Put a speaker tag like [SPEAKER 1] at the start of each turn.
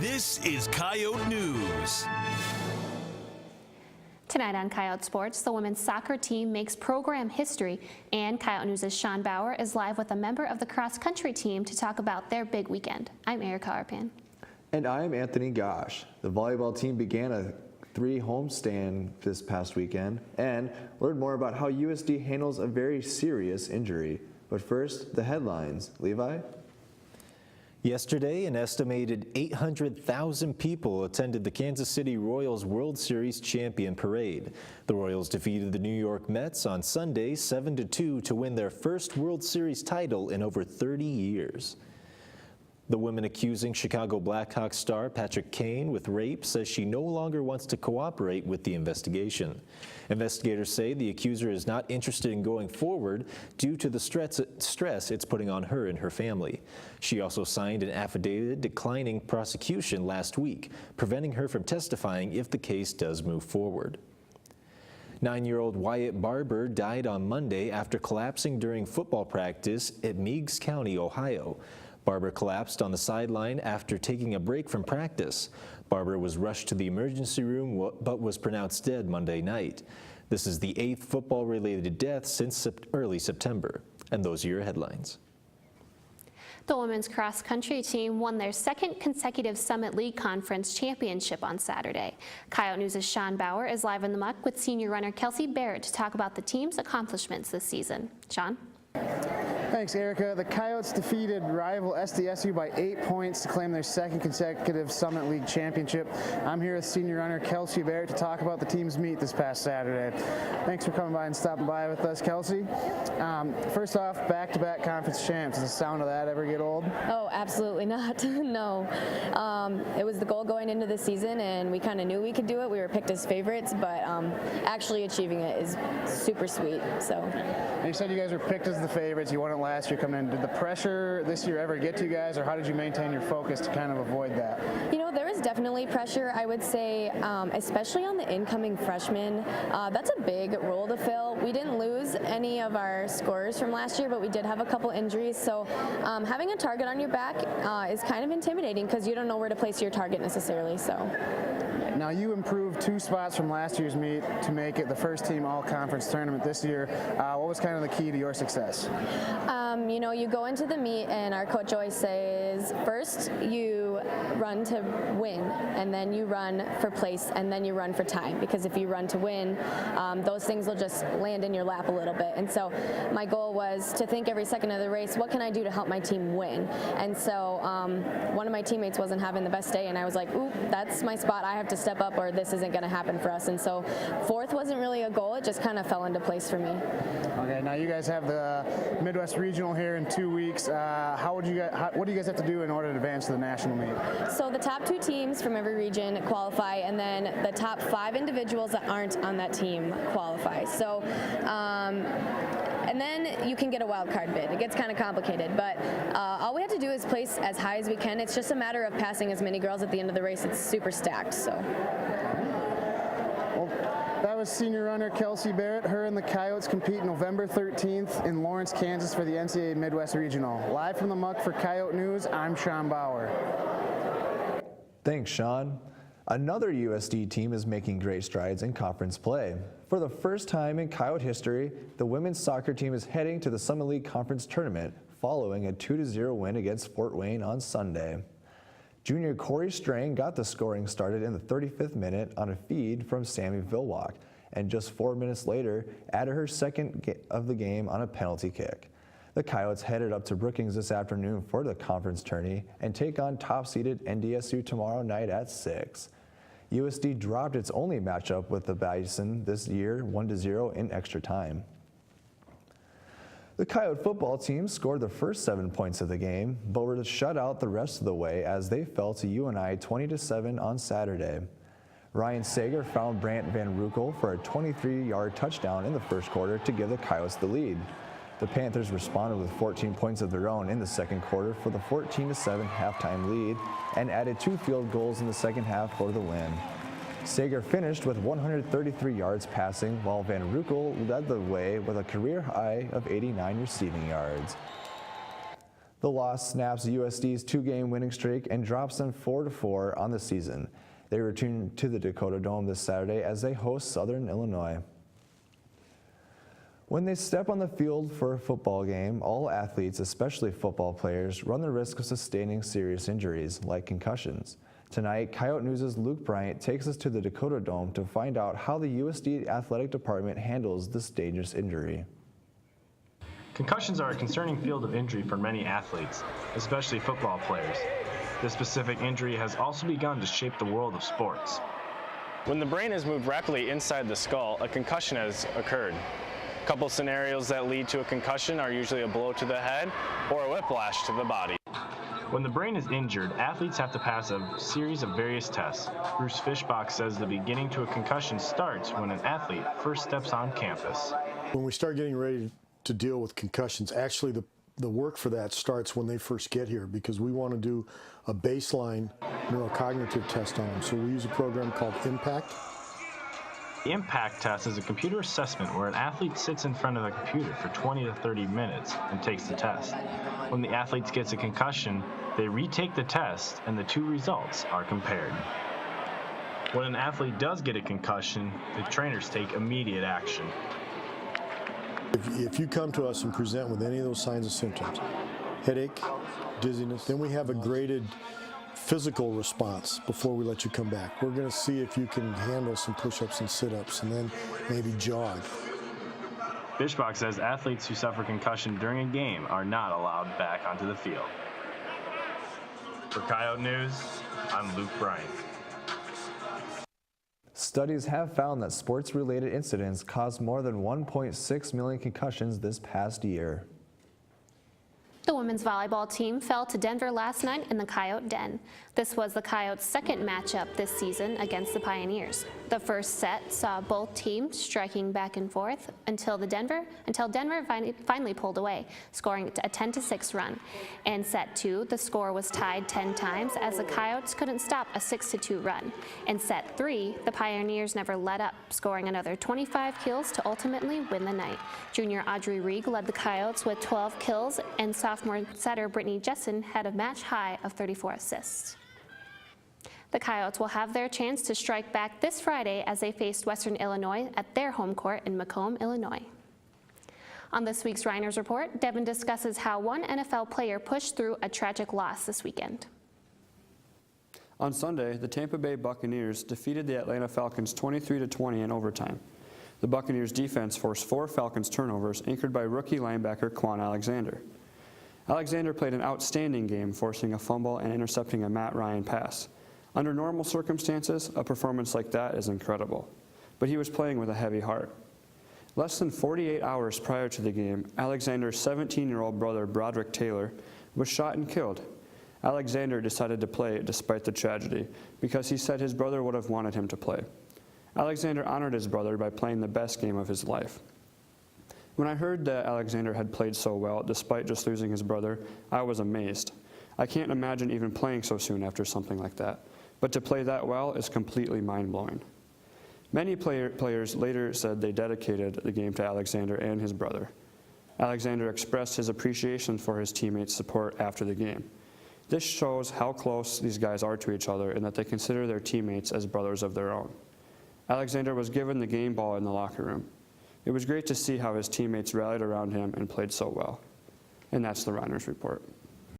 [SPEAKER 1] This is Coyote News.
[SPEAKER 2] Tonight on Coyote Sports, the women's soccer team makes program history, and Coyote News' Sean Bauer is live with a member of the cross-country team to talk about their big weekend. I'm Erica Arpan.
[SPEAKER 3] And I'm Anthony Gosh. The volleyball team began a 3 homestand this past weekend and learned more about how USD handles a very serious injury. But first, the headlines. Levi?
[SPEAKER 4] Yesterday, an estimated 800,000 people attended the Kansas City Royals World Series Champion Parade. The Royals defeated the New York Mets on Sunday 7-2 to win their first World Series title in over 30 years. The woman accusing Chicago Blackhawks star Patrick Kane with rape says she no longer wants to cooperate with the investigation. Investigators say the accuser is not interested in going forward due to the stress it's putting on her and her family. She also signed an affidavit declining prosecution last week, preventing her from testifying if the case does move forward. 9-year-old Wyatt Barber died on Monday after collapsing during football practice at Meigs County, Ohio. Barber collapsed on the sideline after taking a break from practice. Barber was rushed to the emergency room but was pronounced dead Monday night. This is the 8th football-related death since early September. And those are your headlines.
[SPEAKER 2] The women's cross-country team won their second consecutive Summit League Conference championship on Saturday. Coyote News' Sean Bauer is live in the Muck with senior runner Kelsey Barrett to talk about the team's accomplishments this season. Sean?
[SPEAKER 5] Thanks, Erica. The Coyotes defeated rival SDSU by 8 points to claim their second consecutive Summit League championship. I'm here with senior runner Kelsey Barrett to talk about the team's meet this past Saturday. Thanks for coming by and stopping by with us, Kelsey. First off, back-to-back conference champs. Does the sound of that ever get old?
[SPEAKER 6] Oh, absolutely not. No. It was the goal going into the season, and we kind of knew we could do it. We were picked as favorites, but actually achieving it is super sweet. So.
[SPEAKER 5] And you said you guys were picked as the favorites. You won it last year coming in. Did the pressure this year ever get to you guys, or how did you maintain your focus to kind of avoid that?
[SPEAKER 6] You know, there was definitely pressure, I would say, especially on the incoming freshmen. That's a big role to fill. We didn't lose any of our scorers from last year, but we did have a couple injuries. So having a target on your back is kind of intimidating because you don't know where to place your target necessarily. So.
[SPEAKER 5] Now, you improved 2 spots from last year's meet to make it the first team all-conference tournament this year. What was kind of the key to your success?
[SPEAKER 6] You know, you go into the meet and our coach always says, first you run to win, and then you run for place, and then you run for time. Because if you run to win, those things will just land in your lap a little bit. And so my goal was to think every second of the race, what can I do to help my team win? And so one of my teammates wasn't having the best day, and I was like, ooh, that's my spot. I have to step up or this isn't going to happen for us. And so 4th wasn't really a goal. It just kind of fell into place for me.
[SPEAKER 5] Okay, now you guys have the Midwest Regional here in 2 weeks. What do you guys have to do in order to advance to the national meet?
[SPEAKER 6] So the top 2 teams from every region qualify, and then the top 5 individuals that aren't on that team qualify. So and then you can get a wild card bid. It gets kind of complicated, but all we have to do is place as high as we can. It's just a matter of passing as many girls at the end of the race. It's super stacked. So.
[SPEAKER 5] Well, that was senior runner Kelsey Barrett. Her and the Coyotes compete November 13th in Lawrence, Kansas for the NCAA Midwest Regional. Live from the Muck for Coyote News, I'm Sean Bauer.
[SPEAKER 3] Thanks, Sean. Another USD team is making great strides in conference play. For the first time in Coyote history, the women's soccer team is heading to the Summit League Conference Tournament following a 2-0 win against Fort Wayne on Sunday. Junior Corey Strang got the scoring started in the 35th minute on a feed from Sammy Vilwalk, and just 4 minutes later added her second of the game on a penalty kick. The Coyotes headed up to Brookings this afternoon for the conference tourney and take on top-seeded NDSU tomorrow night at 6. USD dropped its only matchup with the Bison this year 1-0 in extra time. The Coyote football team scored the first 7 points of the game, but were shut out the rest of the way as they fell to UNI 20-7 on Saturday. Ryan Sager found Brant Van Rukel for a 23-yard touchdown in the first quarter to give the Coyotes the lead. The Panthers responded with 14 points of their own in the second quarter for the 14-7 halftime lead and added 2 field goals in the second half for the win. Sager finished with 133 yards passing, while Van Rukel led the way with a career high of 89 receiving yards. The loss snaps USD's two-game winning streak and drops them 4-4 on the season. They return to the Dakota Dome this Saturday as they host Southern Illinois. When they step on the field for a football game, all athletes, especially football players, run the risk of sustaining serious injuries, like concussions. Tonight, Coyote News' Luke Bryant takes us to the Dakota Dome to find out how the USD Athletic Department handles this dangerous injury.
[SPEAKER 7] Concussions are a concerning field of injury for many athletes, especially football players. This specific injury has also begun to shape the world of sports.
[SPEAKER 8] When the brain has moved rapidly inside the skull, a concussion has occurred. A couple scenarios that lead to a concussion are usually a blow to the head or a whiplash to the body.
[SPEAKER 7] When the brain is injured, athletes have to pass a series of various tests. Bruce Fishbach says the beginning to a concussion starts when an athlete first steps on campus.
[SPEAKER 9] When we start getting ready to deal with concussions, actually the work for that starts when they first get here, because we want to do a baseline neurocognitive test on them. So we use a program called Impact.
[SPEAKER 7] The impact test is a computer assessment where an athlete sits in front of a computer for 20 to 30 minutes and takes the test. When the athlete gets a concussion, they retake the test and the two results are compared. When an athlete does get a concussion, the trainers take immediate action.
[SPEAKER 9] If you come to us and present with any of those signs and symptoms, headache, dizziness, then we have a graded physical response before we let you come back. We're going to see if you can handle some push-ups and sit-ups and then maybe jog.
[SPEAKER 7] Fishbach says athletes who suffer concussion during a game are not allowed back onto the field. For Coyote News, I'm Luke Bryant.
[SPEAKER 3] Studies have found that sports-related incidents caused more than 1.6 million concussions this past year.
[SPEAKER 2] The women's volleyball team fell to Denver last night in the Coyote Den. This was the Coyotes' second matchup this season against the Pioneers. The first set saw both teams striking back and forth until Denver finally pulled away, scoring a 10-6 run. In set 2, the score was tied 10 times as the Coyotes couldn't stop a 6-2 run. In set 3, the Pioneers never let up, scoring another 25 kills to ultimately win the night. Junior Audrey Rieg led the Coyotes with 12 kills, and sophomore setter Brittany Jessen had a match high of 34 assists. The Coyotes will have their chance to strike back this Friday as they face Western Illinois at their home court in Macomb, Illinois. On this week's Reiners Report, Devin discusses how one NFL player pushed through a tragic loss this weekend.
[SPEAKER 10] On Sunday, the Tampa Bay Buccaneers defeated the Atlanta Falcons 23-20 in overtime. The Buccaneers defense forced 4 Falcons turnovers, anchored by rookie linebacker Quan Alexander. Alexander played an outstanding game, forcing a fumble and intercepting a Matt Ryan pass. Under normal circumstances, a performance like that is incredible, but he was playing with a heavy heart. Less than 48 hours prior to the game, Alexander's 17-year-old brother, Broderick Taylor, was shot and killed. Alexander decided to play despite the tragedy because he said his brother would have wanted him to play. Alexander honored his brother by playing the best game of his life. When I heard that Alexander had played so well despite just losing his brother, I was amazed. I can't imagine even playing so soon after something like that. But to play that well is completely mind-blowing. Many players later said they dedicated the game to Alexander and his brother. Alexander expressed his appreciation for his teammates' support after the game. This shows how close these guys are to each other and that they consider their teammates as brothers of their own. Alexander was given the game ball in the locker room. It was great to see how his teammates rallied around him and played so well. And that's the Reiners Report.